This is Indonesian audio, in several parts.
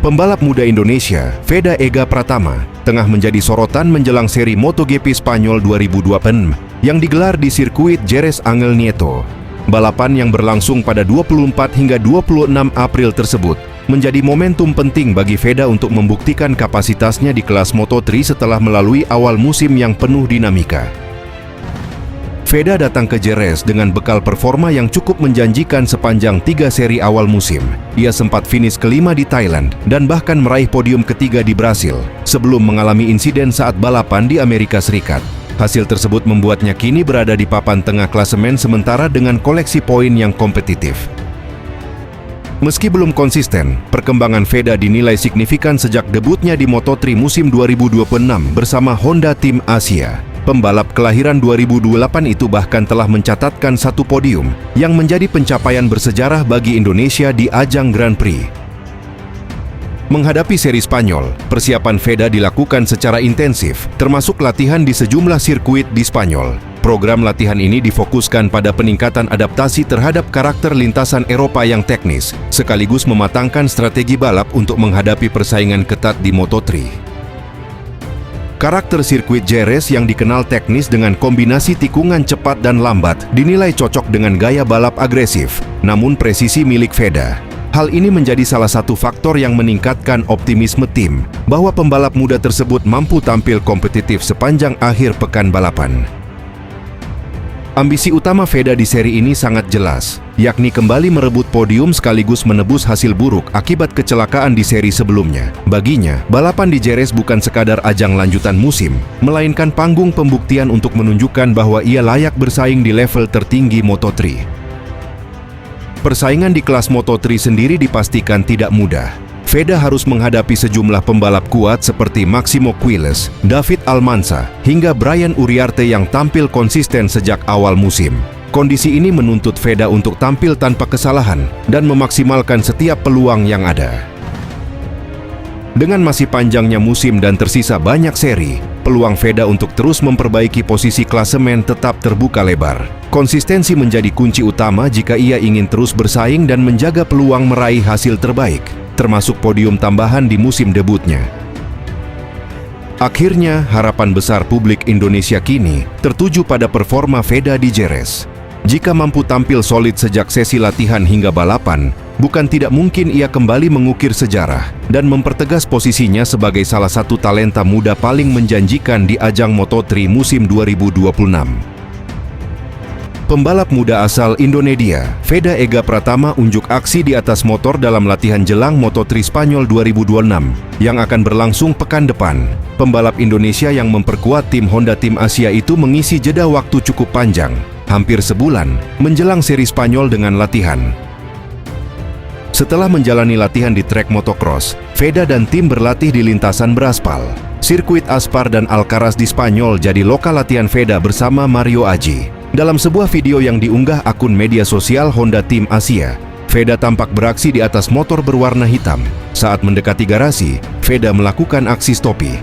Pembalap muda Indonesia, Veda Ega Pratama, tengah menjadi sorotan menjelang seri MotoGP Spanyol 2026 yang digelar di sirkuit Jerez Angel Nieto. Balapan yang berlangsung pada 24 hingga 26 April tersebut menjadi momentum penting bagi Veda untuk membuktikan kapasitasnya di kelas Moto3 setelah melalui awal musim yang penuh dinamika. Veda datang ke Jerez dengan bekal performa yang cukup menjanjikan sepanjang 3 seri awal musim. Ia sempat finish kelima di Thailand dan bahkan meraih podium ketiga di Brasil sebelum mengalami insiden saat balapan di Amerika Serikat. Hasil tersebut membuatnya kini berada di papan tengah klasemen sementara dengan koleksi poin yang kompetitif. Meski belum konsisten, perkembangan Veda dinilai signifikan sejak debutnya di Moto3 musim 2026 bersama Honda Team Asia. Pembalap kelahiran 2008 itu bahkan telah mencatatkan 1 podium yang menjadi pencapaian bersejarah bagi Indonesia di ajang Grand Prix. Menghadapi seri Spanyol, persiapan Veda dilakukan secara intensif, termasuk latihan di sejumlah sirkuit di Spanyol. Program latihan ini difokuskan pada peningkatan adaptasi terhadap karakter lintasan Eropa yang teknis, sekaligus mematangkan strategi balap untuk menghadapi persaingan ketat di Moto3. Karakter sirkuit Jerez yang dikenal teknis dengan kombinasi tikungan cepat dan lambat dinilai cocok dengan gaya balap agresif, namun presisi milik Veda. Hal ini menjadi salah satu faktor yang meningkatkan optimisme tim bahwa pembalap muda tersebut mampu tampil kompetitif sepanjang akhir pekan balapan. Ambisi utama Veda di seri ini sangat jelas, yakni kembali merebut podium sekaligus menebus hasil buruk akibat kecelakaan di seri sebelumnya. Baginya, balapan di Jerez bukan sekadar ajang lanjutan musim, melainkan panggung pembuktian untuk menunjukkan bahwa ia layak bersaing di level tertinggi Moto3. Persaingan di kelas Moto3 sendiri dipastikan tidak mudah. Veda harus menghadapi sejumlah pembalap kuat seperti Máximo Quiles, David Almanza, hingga Brian Uriarte yang tampil konsisten sejak awal musim. Kondisi ini menuntut Veda untuk tampil tanpa kesalahan dan memaksimalkan setiap peluang yang ada. Dengan masih panjangnya musim dan tersisa banyak seri, peluang Veda untuk terus memperbaiki posisi klasemen tetap terbuka lebar. Konsistensi menjadi kunci utama jika ia ingin terus bersaing dan menjaga peluang meraih hasil terbaik, termasuk podium tambahan di musim debutnya. Akhirnya, harapan besar publik Indonesia kini tertuju pada performa Veda di Jerez. Jika mampu tampil solid sejak sesi latihan hingga balapan, bukan tidak mungkin ia kembali mengukir sejarah dan mempertegas posisinya sebagai salah satu talenta muda paling menjanjikan di ajang Moto3 musim 2026. Pembalap muda asal Indonesia, Veda Ega Pratama unjuk aksi di atas motor dalam latihan jelang Moto3 Spanyol 2026 yang akan berlangsung pekan depan. Pembalap Indonesia yang memperkuat tim Honda Team Asia itu mengisi jeda waktu cukup panjang, hampir sebulan, menjelang seri Spanyol dengan latihan. Setelah menjalani latihan di trek motocross, Veda dan tim berlatih di lintasan beraspal. Sirkuit Aspar dan Alcaraz di Spanyol jadi lokal latihan Veda bersama Mario Aji. Dalam sebuah video yang diunggah akun media sosial Honda Team Asia, Veda tampak beraksi di atas motor berwarna hitam. Saat mendekati garasi, Veda melakukan aksi stopi.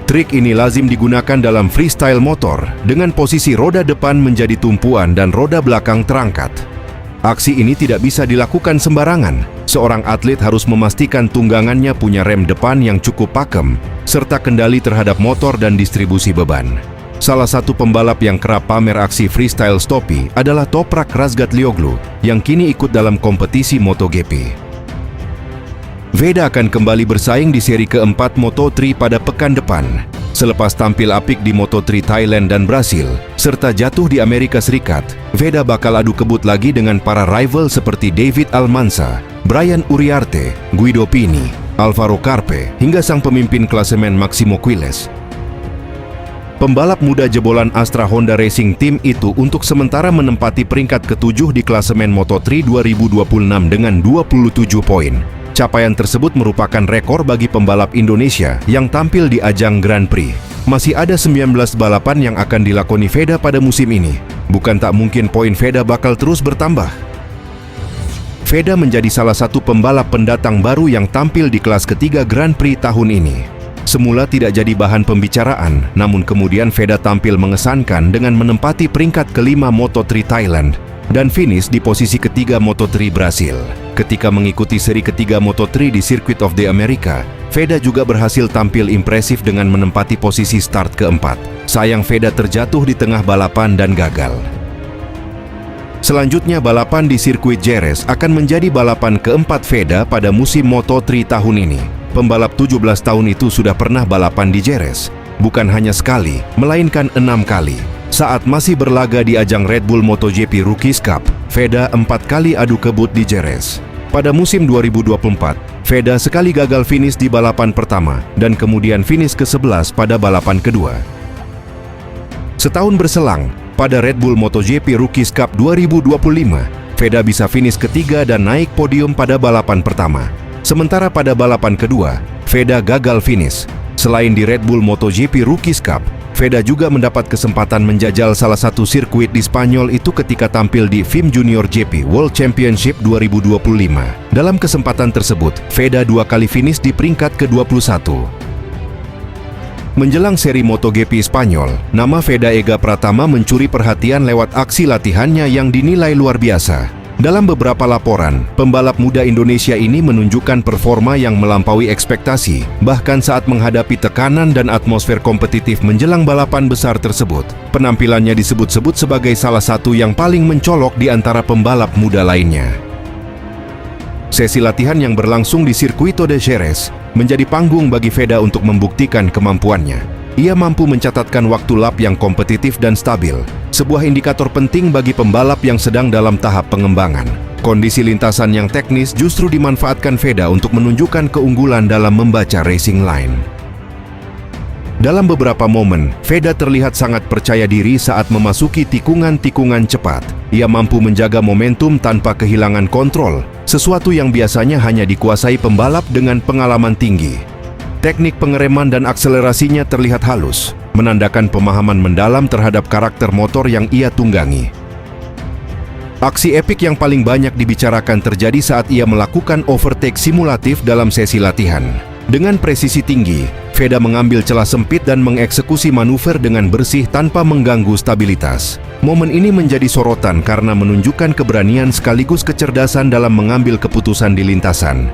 Trik ini lazim digunakan dalam freestyle motor dengan posisi roda depan menjadi tumpuan dan roda belakang terangkat. Aksi ini tidak bisa dilakukan sembarangan. Seorang atlet harus memastikan tunggangannya punya rem depan yang cukup pakem, serta kendali terhadap motor dan distribusi beban. Salah satu pembalap yang kerap pamer aksi freestyle stopi adalah Toprak Razgatlioglu yang kini ikut dalam kompetisi MotoGP. Veda akan kembali bersaing di seri keempat Moto3 pada pekan depan. Selepas tampil apik di Moto3 Thailand dan Brasil, serta jatuh di Amerika Serikat, Veda bakal adu kebut lagi dengan para rival seperti David Almanza, Brian Uriarte, Guido Pini, Alvaro Carpe, hingga sang pemimpin klasemen Máximo Quiles. Pembalap muda jebolan Astra Honda Racing Team itu untuk sementara menempati peringkat ke-7 di klasemen Moto3 2026 dengan 27 poin. Capaian tersebut merupakan rekor bagi pembalap Indonesia yang tampil di ajang Grand Prix. Masih ada 19 balapan yang akan dilakoni Veda pada musim ini. Bukan tak mungkin poin Veda bakal terus bertambah. Veda menjadi salah satu pembalap pendatang baru yang tampil di kelas ketiga Grand Prix tahun ini. Semula tidak jadi bahan pembicaraan, namun kemudian Veda tampil mengesankan dengan menempati peringkat kelima Moto3 Thailand. dan finish di posisi ketiga Moto3 Brasil. Ketika mengikuti seri ketiga Moto3 di Circuit of the America, Veda juga berhasil tampil impresif dengan menempati posisi start keempat. Sayang Veda terjatuh di tengah balapan dan gagal. Selanjutnya balapan di sirkuit Jerez akan menjadi balapan keempat Veda pada musim Moto3 tahun ini. Pembalap 17 tahun itu sudah pernah balapan di Jerez. Bukan hanya sekali, melainkan 6 kali. Saat masih berlaga di ajang Red Bull MotoGP Rookies Cup, Veda 4 kali adu kebut di Jerez. Pada musim 2024, Veda sekali gagal finish di balapan pertama dan kemudian finish ke-11 pada balapan kedua. Setahun berselang, pada Red Bull MotoGP Rookies Cup 2025, Veda bisa finish ketiga dan naik podium pada balapan pertama. Sementara pada balapan kedua, Veda gagal finish. Selain di Red Bull MotoGP Rookies Cup, Veda juga mendapat kesempatan menjajal salah satu sirkuit di Spanyol itu ketika tampil di FIM Junior GP World Championship 2025. Dalam kesempatan tersebut, Veda 2 kali finish di peringkat ke-21. Menjelang seri MotoGP Spanyol, nama Veda Ega Pratama mencuri perhatian lewat aksi latihannya yang dinilai luar biasa. Dalam beberapa laporan, pembalap muda Indonesia ini menunjukkan performa yang melampaui ekspektasi, bahkan saat menghadapi tekanan dan atmosfer kompetitif menjelang balapan besar tersebut. Penampilannya disebut-sebut sebagai salah satu yang paling mencolok di antara pembalap muda lainnya. Sesi latihan yang berlangsung di Circuito de Jerez menjadi panggung bagi Veda untuk membuktikan kemampuannya. Ia mampu mencatatkan waktu lap yang kompetitif dan stabil, sebuah indikator penting bagi pembalap yang sedang dalam tahap pengembangan. Kondisi lintasan yang teknis justru dimanfaatkan Veda untuk menunjukkan keunggulan dalam membaca racing line. Dalam beberapa momen, Veda terlihat sangat percaya diri saat memasuki tikungan-tikungan cepat. Ia mampu menjaga momentum tanpa kehilangan kontrol, sesuatu yang biasanya hanya dikuasai pembalap dengan pengalaman tinggi. Teknik pengereman dan akselerasinya terlihat halus, menandakan pemahaman mendalam terhadap karakter motor yang ia tunggangi. Aksi epik yang paling banyak dibicarakan terjadi saat ia melakukan overtake simulatif dalam sesi latihan. Dengan presisi tinggi, Veda mengambil celah sempit dan mengeksekusi manuver dengan bersih tanpa mengganggu stabilitas. Momen ini menjadi sorotan karena menunjukkan keberanian sekaligus kecerdasan dalam mengambil keputusan di lintasan.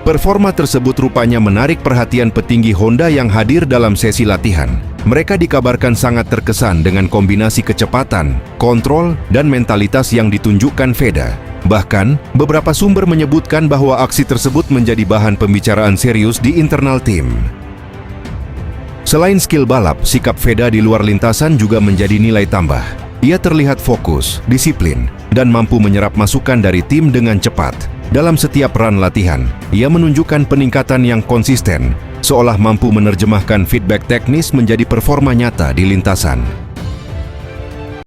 Performa tersebut rupanya menarik perhatian petinggi Honda yang hadir dalam sesi latihan. Mereka dikabarkan sangat terkesan dengan kombinasi kecepatan, kontrol, dan mentalitas yang ditunjukkan Veda. Bahkan, beberapa sumber menyebutkan bahwa aksi tersebut menjadi bahan pembicaraan serius di internal tim. Selain skill balap, sikap Veda di luar lintasan juga menjadi nilai tambah. Ia terlihat fokus, disiplin, dan mampu menyerap masukan dari tim dengan cepat. Dalam setiap run latihan, ia menunjukkan peningkatan yang konsisten, seolah mampu menerjemahkan feedback teknis menjadi performa nyata di lintasan.